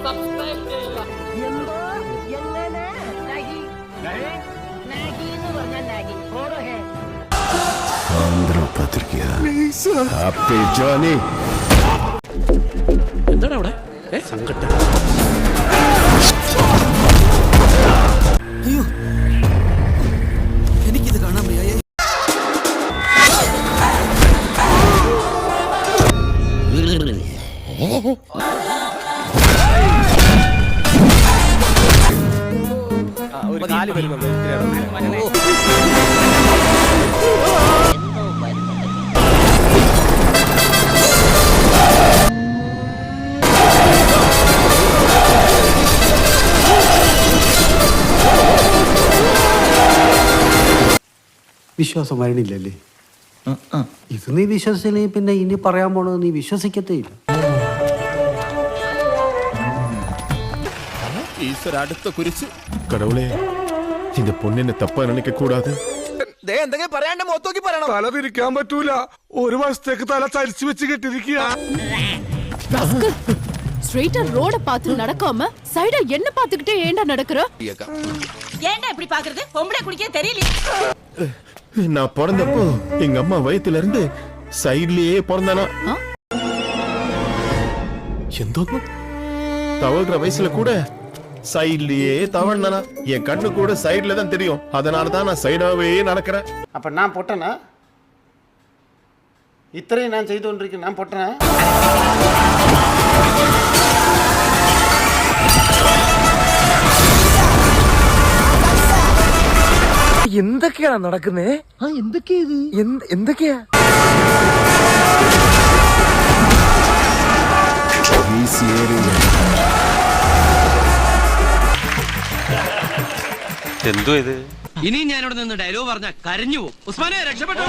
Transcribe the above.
Subscribe ചെയ്യുക. എന്തോ എങ്ങനെ നാഗി എന്ന് പറഞ്ഞാൽ നാഗി ഓടോ ഹേ ഹാപ്പി ജോണി. എന്താണ് അവിടെ സങ്കട്ടം? അയ്യോ എനിക്കിത് കാണാൻ വയ്യ. ഒരു കാല് വരുന്നുണ്ട്. വിശ്വാസം വരണില്ലല്ലേ? ഇത് നീ വിശ്വസിച്ചില്ലെങ്കിൽ പിന്നെ ഇനി പറയാൻ പോണത് നീ വിശ്വസിക്കത്തേ ഇല്ല. ഈശ്വര അടുത്ത കുരിച്ച് കടവുളെ இந்த പൊന്നിനെ തപ്പാൻ നിനക്ക് കൂടാതെ എന്തെങ്കിലും പറയാണ്ട് മൊത്തോക്കി പറയണം. തല തിരിക്കാൻ പറ്റൂല. ഒരു വശത്തേക്ക് തല ചരിച്ചു വെച്ച് കെട്ടിരിക്കുക. ஸ்ட்ரைட்டா ரோட பார்த்து நடக்காம சைடா என்ன பார்த்துக்கிட்டே ஏண்டா நடக்குற? ஏண்டா இப்படி பாக்குறது? பொம்பளை குடிக்க தெரியல. நான் பிறந்தப்போ எங்க அம்மா வயித்துல இருந்து சைட்லயே பிறந்தானா. எந்தோன்னு தவழ்ற வயசுல கூட சைட்லயே தவழ்ந்தானா. என் கண்ணு கூட சைட்ல தான் தெரியும். அதனாலதான் நான் சைடாவே நடக்கிறேன். அப்ப நான் பொட்டனா? இத்தனையும் நான் செய்து கொண்டிருக்கேன். நான் பொட்டனா? എന്തൊക്കെയാണ് നടക്കുന്നേ? എന്തൊക്കെയാ ഇത്? എന്തൊക്കെയാ? എന്തോ ഇത്? ഇനി ഞാനിവിടെ നിന്ന് ഡയലോഗ് പറഞ്ഞ കരഞ്ഞു പോകും. ഉസ്മാനെ രക്ഷപ്പെട്ടോ.